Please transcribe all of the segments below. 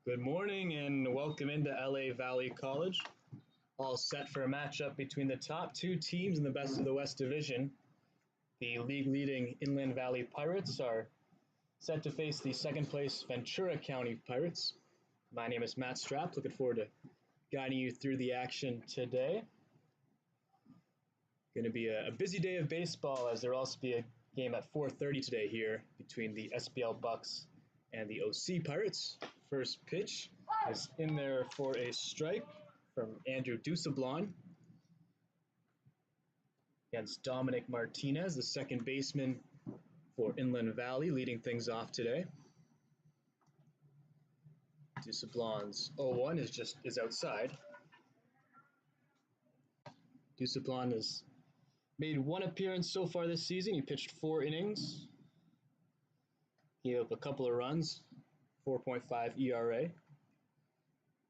Good morning and welcome into LA Valley College. All set for a matchup between the top two teams in the Best of the West Division. The league-leading Inland Valley Pirates are set to face the second-place Ventura County Pirates. My name is Matt Strapp. Looking forward to guiding you through the action today. Going to be a busy day of baseball, as there will also be a game at 4:30 today here between the SBL Bucks and the OC Pirates. First pitch is in there for a strike from Andrew Dusablon against Dominic Martinez, the second baseman for Inland Valley, leading things off today. Dusablon's 0-1 is outside. Dusablon has made one appearance so far this season. He pitched 4 innings, gave up a couple of runs, 4.5 ERA.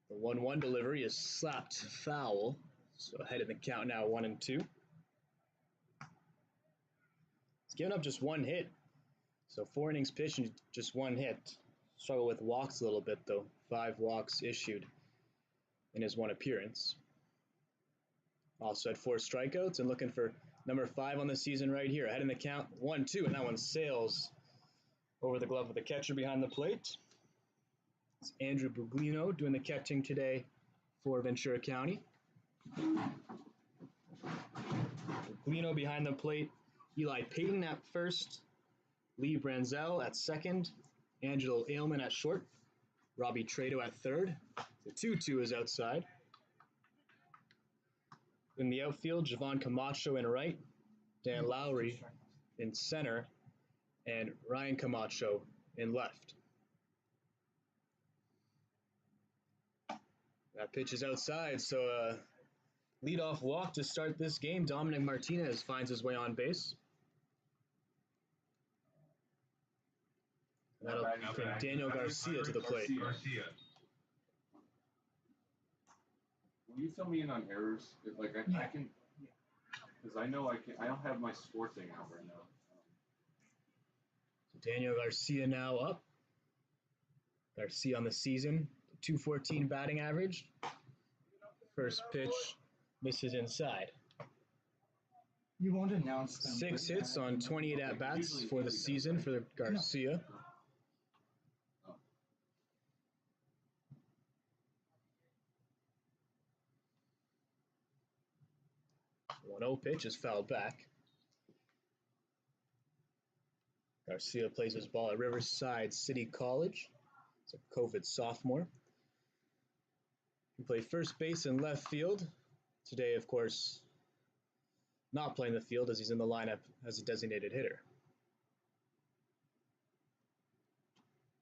The 1-1 delivery is slapped foul, so ahead in the count now, 1-2. He's given up just one hit, so 4 innings pitched and just one hit. Struggled with walks a little bit though, 5 walks issued in his one appearance. Also had 4 strikeouts and looking for number 5 on the season right here. Ahead in the count, 1-2, and that one sails over the glove of the catcher behind the plate. It's Andrew Buglino doing the catching today for Ventura County. Buglino behind the plate, Eli Payton at first, Lee Branzel at second, Angelo Ailman at short, Robbie Trado at third. The 2-2 is outside. In the outfield, Javon Camacho in right, Dan Lowry in center, and Ryan Camacho in left. That pitch is outside, so leadoff walk to start this game. Dominic Martinez finds his way on base. And that'll bring Daniel Garcia to the plate. Will you fill me in on errors? Like I can, because I know I can. I don't have my score thing out right now. So Daniel Garcia now up. Garcia on the season, 214 batting average. First pitch misses inside. You won't announce them. 6 hits on 28 at-bats for the season for Garcia. 1-0 pitch is fouled back. Garcia plays his ball at Riverside City College. He's a COVID sophomore. He played first base and left field. Today, of course, not playing the field as he's in the lineup as a designated hitter.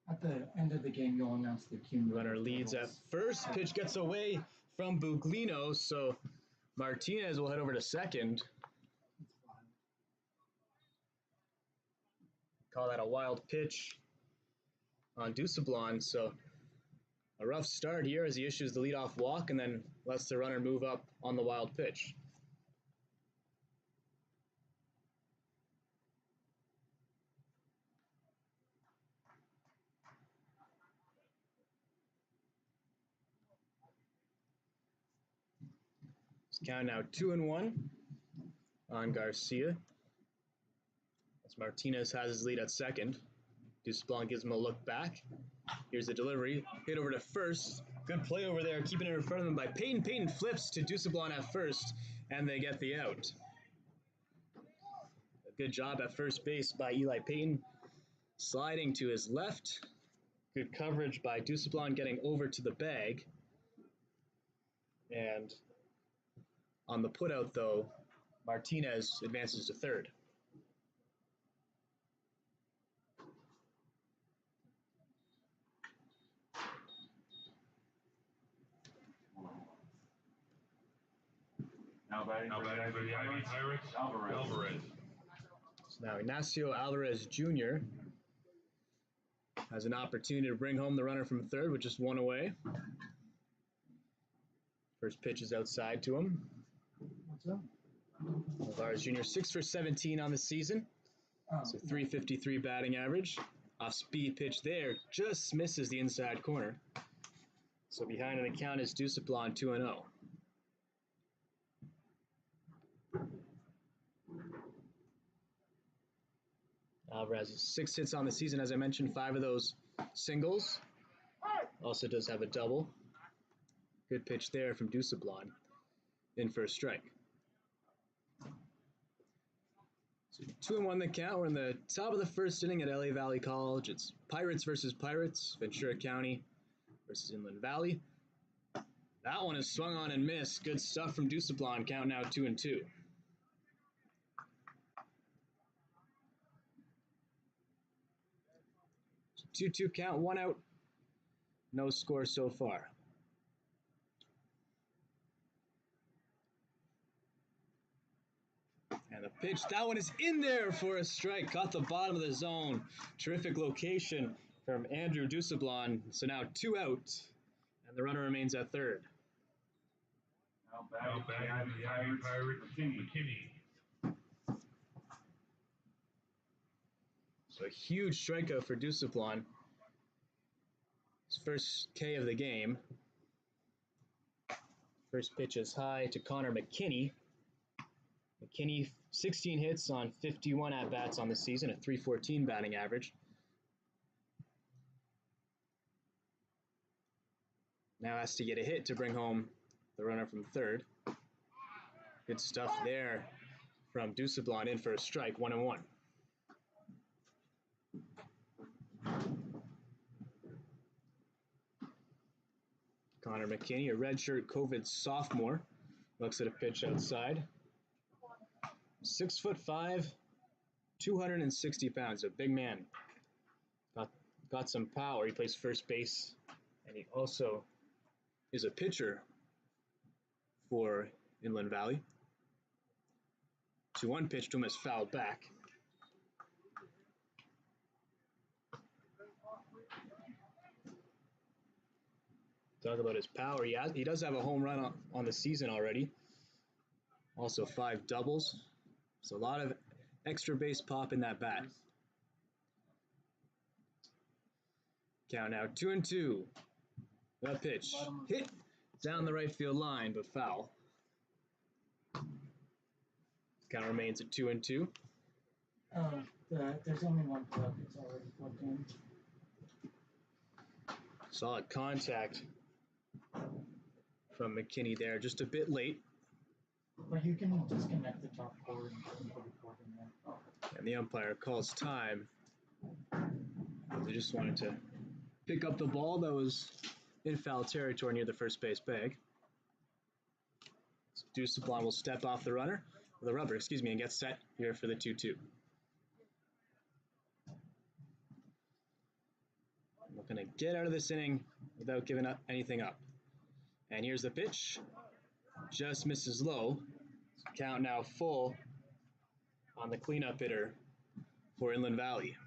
At the end of the game, you'll announce the cumulative. Runner leads at first. Pitch gets away from Buglino, so Martinez will head over to second. Call that a wild pitch on Dusablon, so a rough start here as he issues the leadoff walk and then lets the runner move up on the wild pitch. It's count now 2-1 on Garcia. As Martinez has his lead at second. Dusablon gives him a look back. Here's the delivery. Hit over to first. Good play over there, keeping it in front of him by Payton. Payton flips to Dusablon at first, and they get the out. A good job at first base by Eli Payton. Sliding to his left. Good coverage by Dusablon getting over to the bag. And on the putout, though, Martinez advances to third. Now batting for the Ivy Pirates, Alvarez. So now Ignacio Alvarez Jr. has an opportunity to bring home the runner from third with just one away. First pitch is outside to him. What's up? Alvarez Jr. 6 for 17 on the season. So 353 batting average. Off speed pitch there, just misses the inside corner. So behind in the count is Dusablon 2-0. Alvarez has 6 hits on the season, as I mentioned, 5 of those singles. Also does have a double. Good pitch there from Dusablon. In for a strike. So 2-1 the count. We're in the top of the first inning at LA Valley College. It's Pirates versus Pirates, Ventura County versus Inland Valley. That one is swung on and missed. Good stuff from Dusablon. Count now 2-2. 2-2 count, 1 out. No score so far. And the pitch, that one is in there for a strike. Caught the bottom of the zone. Terrific location from Andrew Dusablon. So now 2 out, and the runner remains at third. Now batting the Pirates, McKinney. So a huge strikeout for Dusablon. His first K of the game. First pitch is high to Connor McKinney. McKinney, 16 hits on 51 at-bats on the season, a .314 batting average. Now has to get a hit to bring home the runner from third. Good stuff there from Dusablon, in for a strike, 1-1. Connor McKinney, a redshirt COVID sophomore, looks at a pitch outside. 6'5", 260 pounds, a big man. Got some power. He plays first base, and he also is a pitcher for Inland Valley. 2-1 pitch to him is fouled back. Talk about his power. He does have a home run on the season already. Also 5 doubles. So a lot of extra base pop in that bat. Count now 2-2. That pitch hit down the right field line, but foul. Count remains at 2-2. There's only one plug. It's already plugged in. Solid contact from McKinney there, just a bit late. But you can disconnect the top cord and put a cord in there. And the umpire calls time. They just wanted to pick up the ball that was in foul territory near the first base bag. So Dusablon will step off the rubber, and get set here for the 2-2. Looking to get out of this inning without giving anything up. And here's the pitch. Just misses low. Count now full on the cleanup hitter for Inland Valley.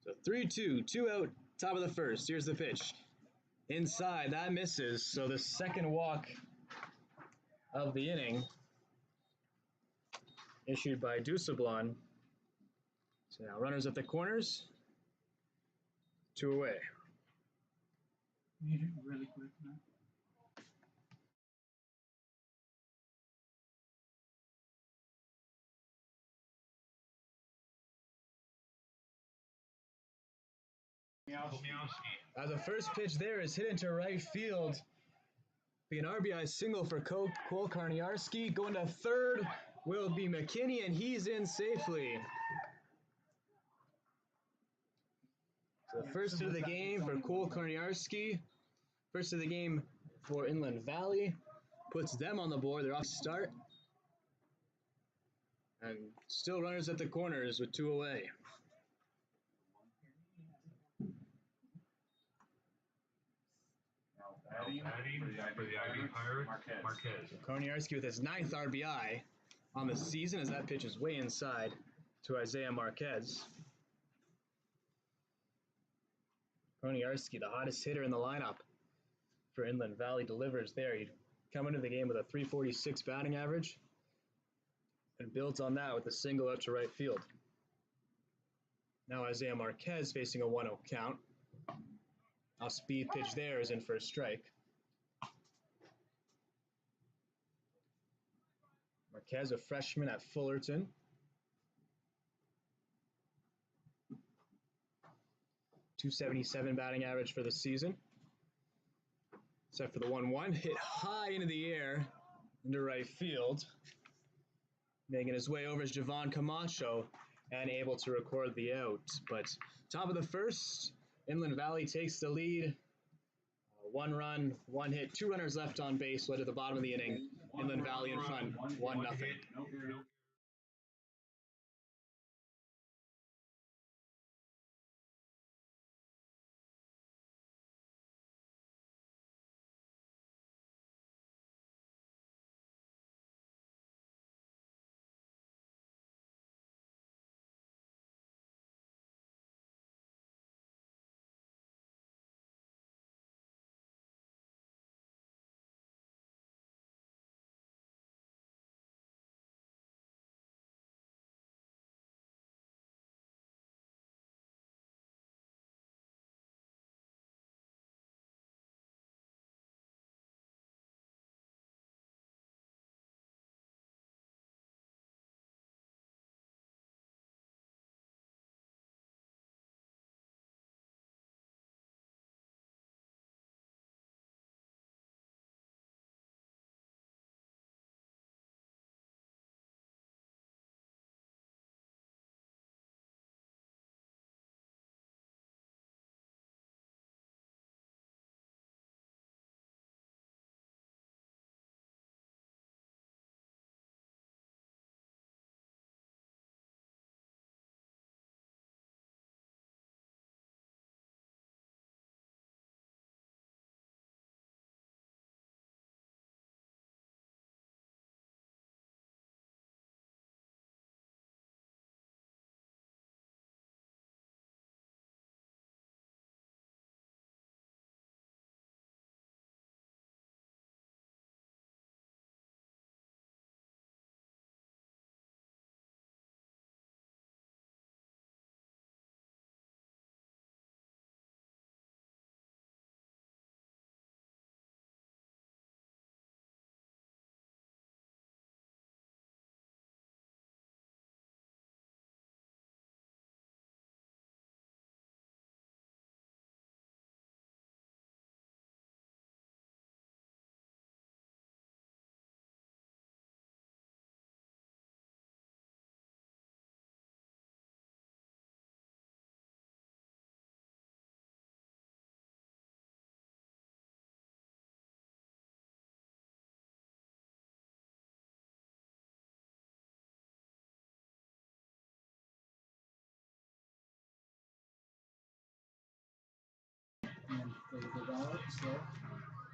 So 3-2, 2 out, top of the first. Here's the pitch. Inside, that misses. So the second walk of the inning issued by Dusablon. So now runners at the corners. 2 away. Need it really quick now. The first pitch there is hit into right field. Be an RBI single for Cole Karniarski. Going to third will be McKinney, and he's in safely. So the first hit of the game for Cole Karniarski. First of the game for Inland Valley. Puts them on the board. They're off start. And still runners at the corners with 2 away. Batting for the Ivy Pirates, Marquez. So Karniarski with his 9th RBI on the season, as that pitch is way inside to Isaiah Marquez. Karniarski, the hottest hitter in the lineup for Inland Valley, delivers there. He'd come into the game with a .346 batting average and builds on that with a single out to right field. Now Isaiah Marquez facing a 1-0 count. Off speed pitch there is in for a strike. Marquez, a freshman at Fullerton. .277 batting average for the season. Set for the 1-1, hit high into the air, into right field. Making his way over is Javon Camacho and able to record the out. But top of the first, Inland Valley takes the lead. 1 run, 1 hit, 2 runners left on base, led to the bottom of the inning. Inland Valley in front, 1-0.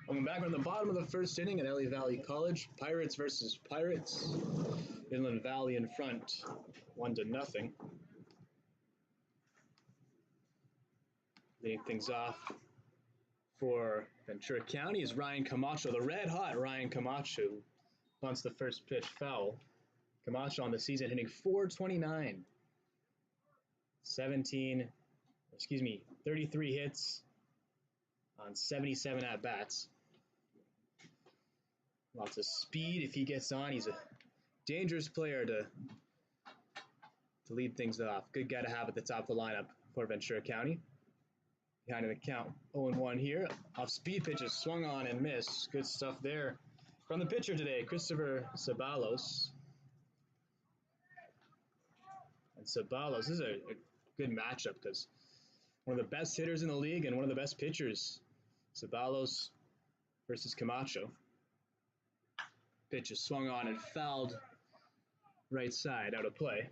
Welcome back. We're on the bottom of the first inning at LA Valley College. Pirates versus Pirates. Inland Valley in front, 1-0. Leading things off for Ventura County is Ryan Camacho, the red-hot Ryan Camacho. Bunts the first pitch foul. Camacho on the season hitting .429. 33 hits on 77 at-bats. Lots of speed if he gets on. He's a dangerous player to lead things off. Good guy to have at the top of the lineup for Ventura County. Behind the count, 0-1 here. Off speed pitches, swung on and missed. Good stuff there from the pitcher today, Christopher Ceballos. And Ceballos, this is a good matchup because one of the best hitters in the league and one of the best pitchers. Ceballos versus Camacho. Pitch is swung on and fouled right side, out of play.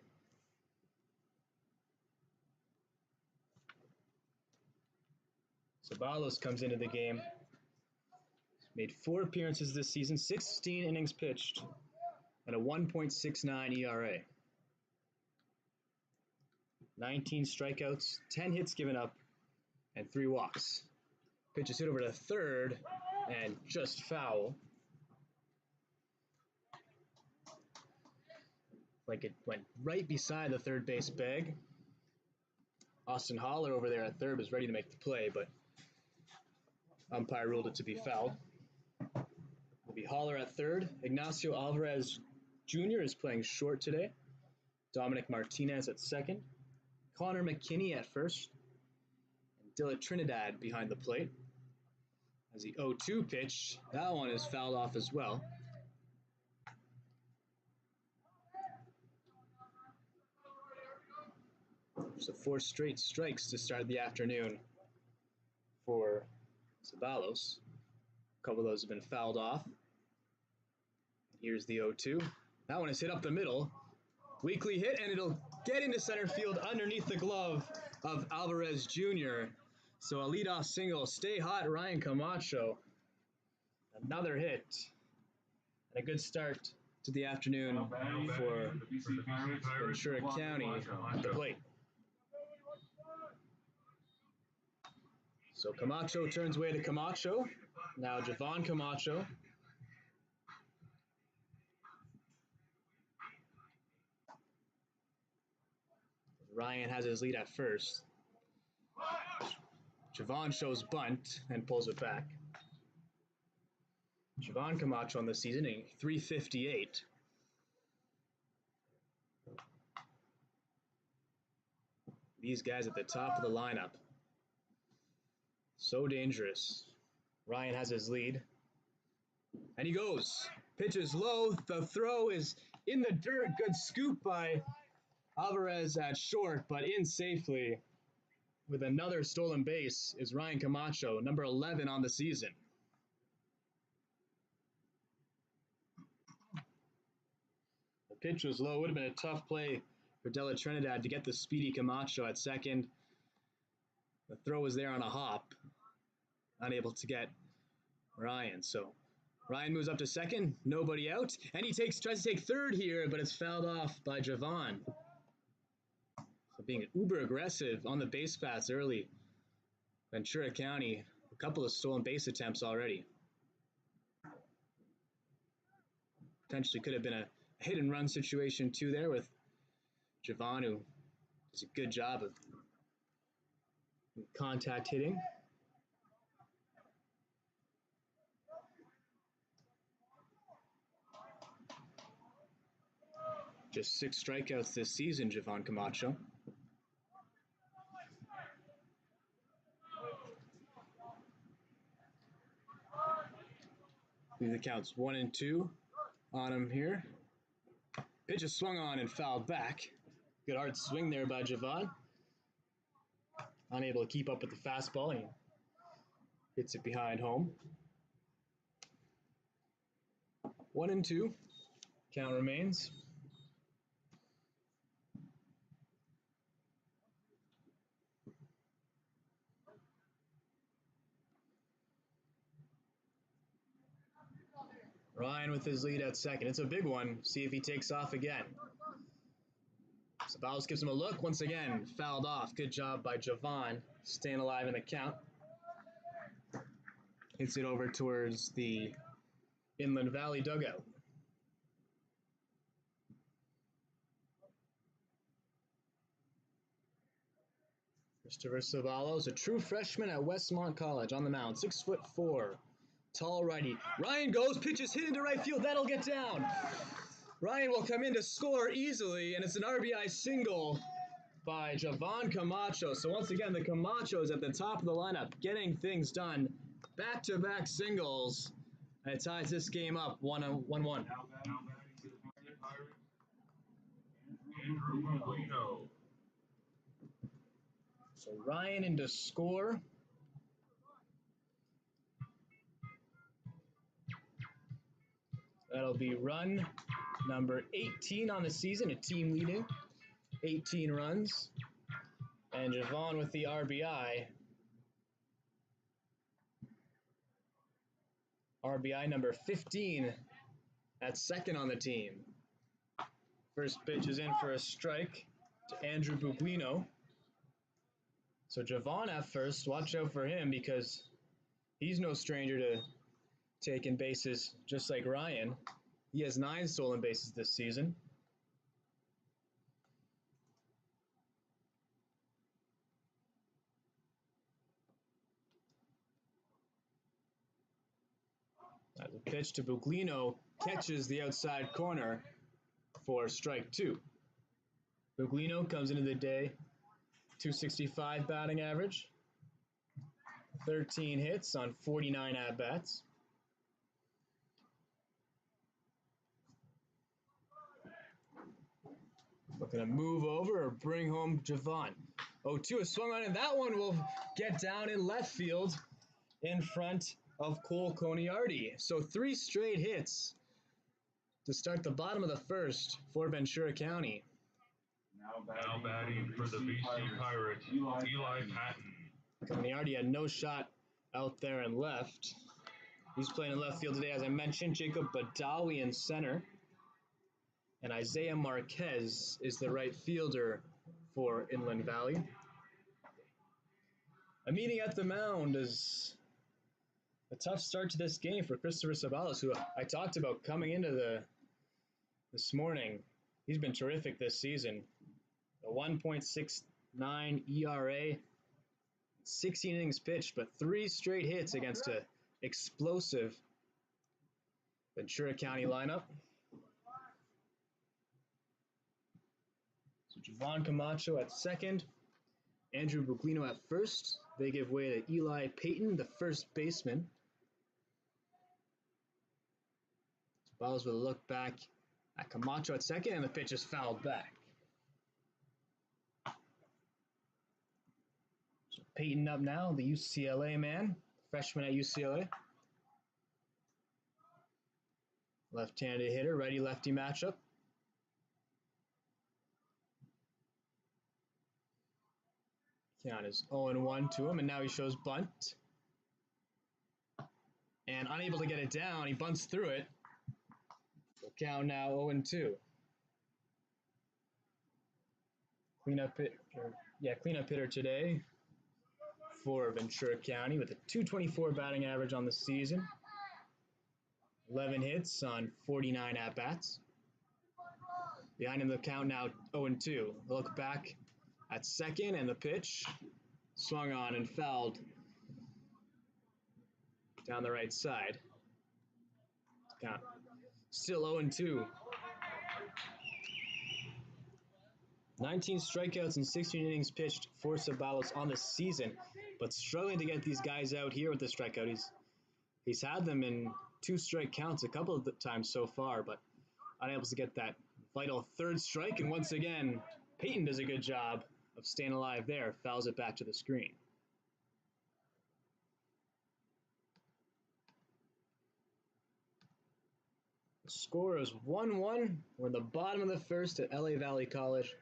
Ceballos comes into the game. Made 4 appearances this season, 16 innings pitched, and a 1.69 ERA. 19 strikeouts, 10 hits given up, and 3 walks. Pitch is hit over to third, and just foul. Like it went right beside the third base bag. Austin Holler over there at third was ready to make the play, but Umpire ruled it to be foul. Will be Holler at third. Ignacio Alvarez Jr. is playing short today. Dominic Martinez at second. Connor McKinney at first. And Dilla Trinidad behind the plate. As the 0-2 pitch, that one is fouled off as well. So 4 straight strikes to start the afternoon for Zabalos. A couple of those have been fouled off. Here's the 0-2. That one is hit up the middle. Weakly hit, and it'll get into center field underneath the glove of Alvarez Jr. So a leadoff single. Stay hot, Ryan Camacho. Another hit. And a good start to the afternoon for Ventura County at the plate. So Camacho turns away to Camacho. Now Javon Camacho. Ryan has his lead at first. Javon shows bunt and pulls it back. Javon Camacho on the season, a .358. These guys at the top of the lineup. So dangerous. Ryan has his lead. And he goes. Pitch is low. The throw is in the dirt. Good scoop by Alvarez at short, but in safely with another stolen base is Ryan Camacho, number 11 on the season. The pitch was low. Would have been a tough play for Dilla Trinidad to get the speedy Camacho at second. The throw was there on a hop. Unable to get Ryan. So Ryan moves up to second. Nobody out. And he tries to take third here, but it's fouled off by Javon. So being uber aggressive on the base paths early. Ventura County, a couple of stolen base attempts already. Potentially could have been a hit and run situation too there with Javon, who does a good job of contact hitting. Just 6 strikeouts this season, Javon Camacho. The count's 1-2 on him here. Pitch is swung on and fouled back. Good hard swing there by Javon. Unable to keep up with the fastball, and he hits it behind home. 1-2. Count remains. Ryan with his lead at second. It's a big one. See if he takes off again. Zabalos gives him a look. Once again, fouled off. Good job by Javon, staying alive in the count. Hits it over towards the Inland Valley dugout. Christopher Zabalos, a true freshman at Westmont College on the mound, 6'4". Tall righty. Ryan goes, pitches hit into right field. That'll get down. Ryan will come in to score easily, and it's an RBI single by Javon Camacho. So once again, the Camachos at the top of the lineup getting things done. Back-to-back singles. And it ties this game up 1-1. So Ryan in to score. That'll be run number 18 on the season, a team leading 18 runs. And Javon with the RBI. RBI number 15 at second on the team. First pitch is in for a strike to Andrew Bubuino. So Javon at first, watch out for him because he's no stranger to taking bases just like Ryan. He has 9 stolen bases this season. The pitch to Buglino catches the outside corner for strike 2. Buglino comes into the day, 265 batting average, 13 hits on 49 at-bats. Looking to move over or bring home Javon. 0-2 is swung on, and that one will get down in left field in front of Cole Coniardi. So 3 straight hits to start the bottom of the first for Ventura County. Now batting for the BC Pirates, Eli Patton. Coniardi had no shot out there in left. He's playing in left field today, as I mentioned. Jacob Badawi in center. And Isaiah Marquez is the right fielder for Inland Valley. A meeting at the mound is a tough start to this game for Christopher Sabalos, who I talked about coming into this morning. He's been terrific this season. A 1.69 ERA, 16 innings pitched, but 3 straight hits against an explosive Ventura County lineup. So Javon Camacho at second, Andrew Buglino at first. They give way to Eli Payton, the first baseman. Sabalos with a look back at Camacho at second, and the pitch is fouled back. So Payton up now, the UCLA man, freshman at UCLA. Left-handed hitter, righty-lefty matchup. Count is 0-1 to him, and now he shows bunt. And unable to get it down, he bunts through it. So count now 0-2. Cleanup hitter today for Ventura County with a 224 batting average on the season. 11 hits on 49 at-bats. Behind him, the count now 0-2. Look back at second, and the pitch swung on and fouled down the right side. Count still 0-2. 19 strikeouts and 16 innings pitched for Sabalos on the season, but struggling to get these guys out here with the strikeout. He's had them in 2 strike counts a couple of times so far, but unable to get that vital third strike. And once again, Payton does a good job of staying alive there, fouls it back to the screen. The score is 1-1. We're in the bottom of the first at LA Valley College.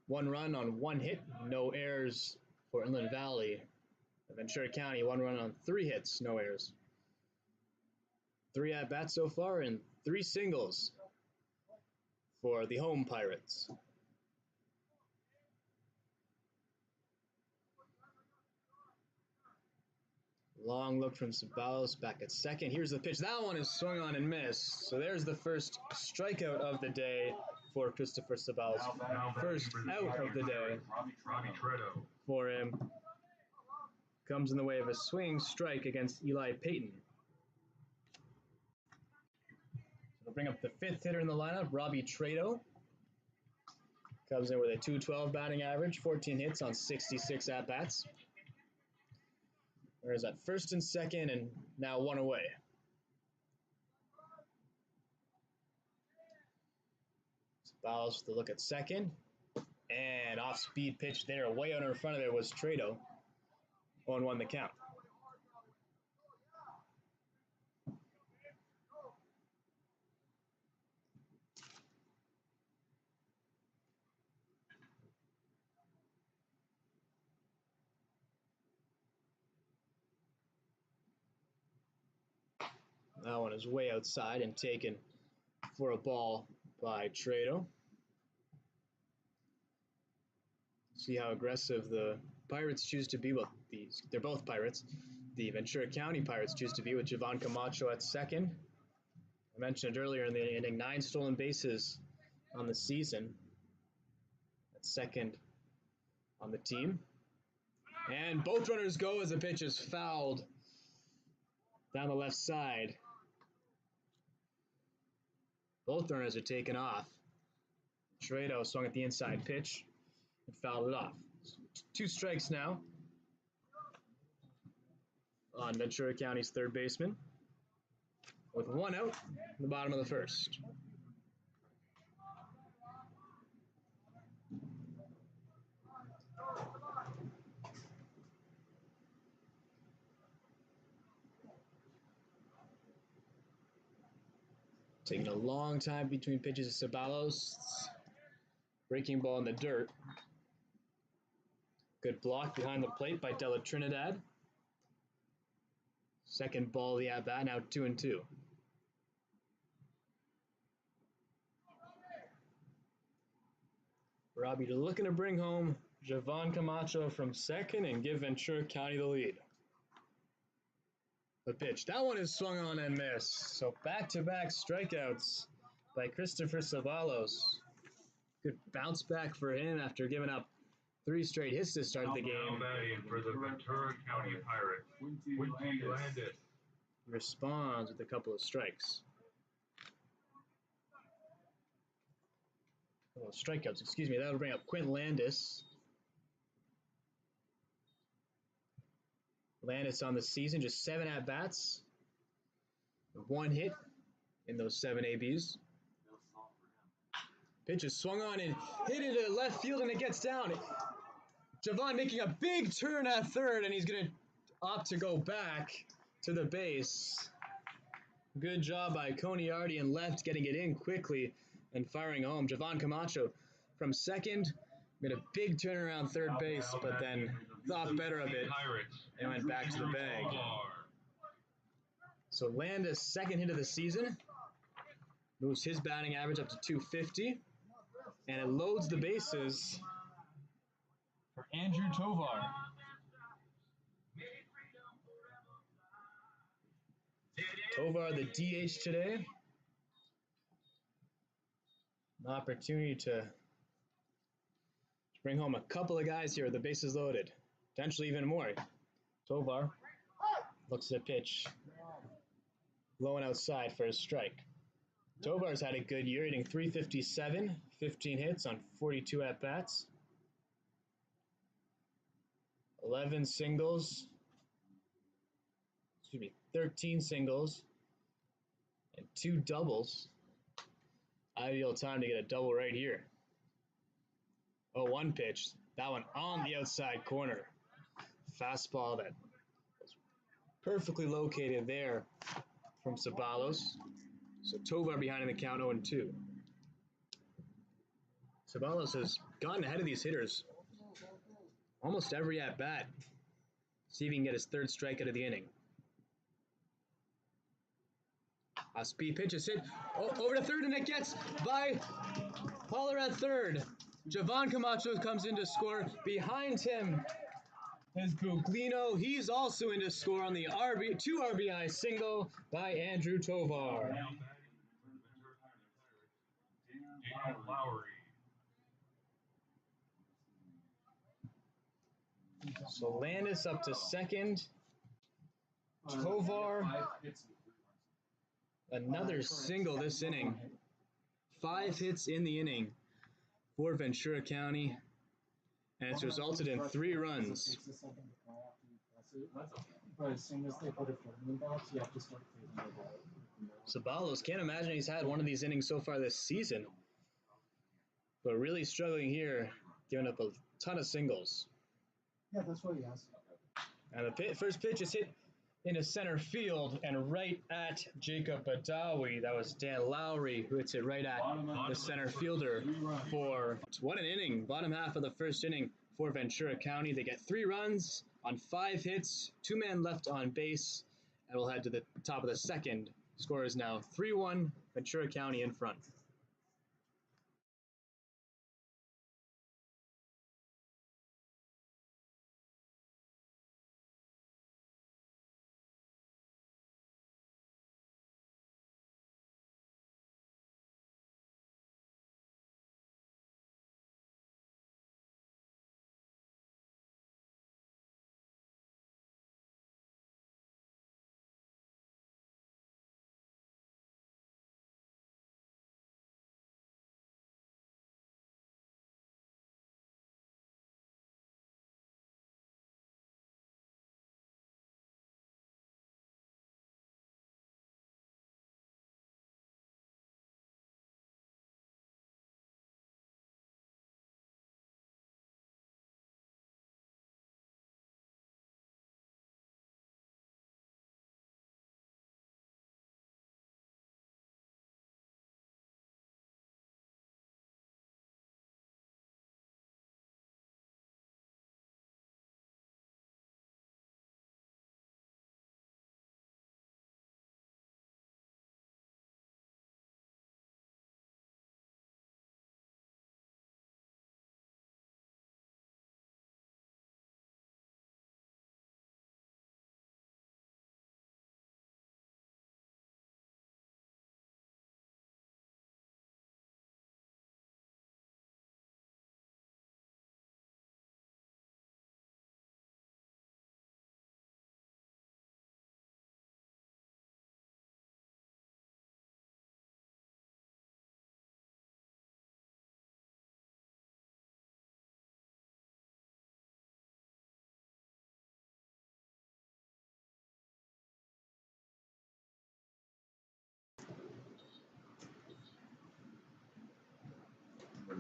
1 run on 1 hit, no errors for Inland Valley. Ventura County, 1 run on 3 hits, no errors. 3 at-bats so far and 3 singles for the home Pirates. Long look from Sabalos back at second. Here's the pitch. That one is swung on and missed. So there's the first strikeout of the day for Christopher Sabalos. First out of the day for him. Comes in the way of a swinging strike against Eli Payton. So we'll bring up the 5th hitter in the lineup, Robbie Trado. Comes in with a 212 batting average, 14 hits on 66 at-bats. Whereas at first and second, and now 1 away. Sabalos with a look at second. And off-speed pitch there, way out in front of it was Trado. 0-1 the count. That one is way outside and taken for a ball by Trado. See how aggressive the Pirates choose to be. Well, they're both Pirates. The Ventura County Pirates choose to be with Javon Camacho at second. I mentioned earlier in the inning, 9 stolen bases on the season. At second on the team. And both runners go as the pitch is fouled down the left side. Both runners are taken off. Trado swung at the inside pitch and fouled it off. 2 strikes now on Ventura County's third baseman, with 1 out in the bottom of the first. Taking a long time between pitches to Ceballos. Breaking ball in the dirt. Good block behind the plate by Della Trinidad. Second ball of the at-bat, now 2-2. Robbie looking to bring home Javon Camacho from second and give Ventura County the lead. The pitch. That one is swung on and missed. So back-to-back strikeouts by Christopher Ceballos. Good bounce back for him after giving up 3 straight hits to start the game. Now batting for the Ventura County Pirates, Quinty Landis. Responds with a couple of strikes. Oh, strikeouts, excuse me. That'll bring up Quint Landis. Landis on the season, just 7 at-bats. 1 hit in those 7 ABs. Pitch is swung on and hit it to left field, and it gets down. Javon making a big turn at third, and he's going to opt to go back to the base. Good job by Coniardi and left, getting it in quickly and firing home. Javon Camacho from second made a big turn around third base, but then thought better of it and went back to the bag. So Landis' second hit of the season moves his batting average up to 250, and it loads the bases for Andrew Tovar. Tovar, the DH today. An opportunity to bring home a couple of guys here with the bases loaded. Potentially even more. Tovar looks at a pitch. Low and outside for a strike. Tovar's had a good year, hitting .357, 15 hits on 42 at-bats. 11 singles. 13 singles. And 2 doubles. Ideal time to get a double right here. Oh, 1 pitch. That one on the outside corner. Fastball that was perfectly located there from Ceballos. So Tovar behind in the count 0-2. Ceballos has gotten ahead of these hitters almost every at-bat. See if he can get his 3rd strikeout of the inning. A speed pitch is hit over to third, and it gets by Pollard at third. Javon Camacho comes in to score. Behind him is Buglino. He's also in to score on the 2 RBI single by Andrew Tovar. So Landis up to second. Tovar, another single this inning. 5 hits in the inning for Ventura County, and it's resulted in 3 runs. But as soon as they put a foot in the box, you have to start taking the ball. Ceballos, can't imagine he's had one of these innings so far this season, but really struggling here, giving up a ton of singles. Yeah, that's what he has. And the first pitch is hit into center field and right at Jacob Badawi. That was Dan Lowry who hits it right at the center fielder for what an inning. Bottom half of the first inning for Ventura County. They get 3 runs on 5 hits, 2 men left on base, and we'll head to the top of the second. Score is now 3-1, Ventura County in front.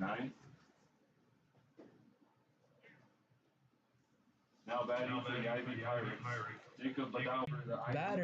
9. Now batting for the Ivy Pirates, Jacob Badal for the Ivy. Batter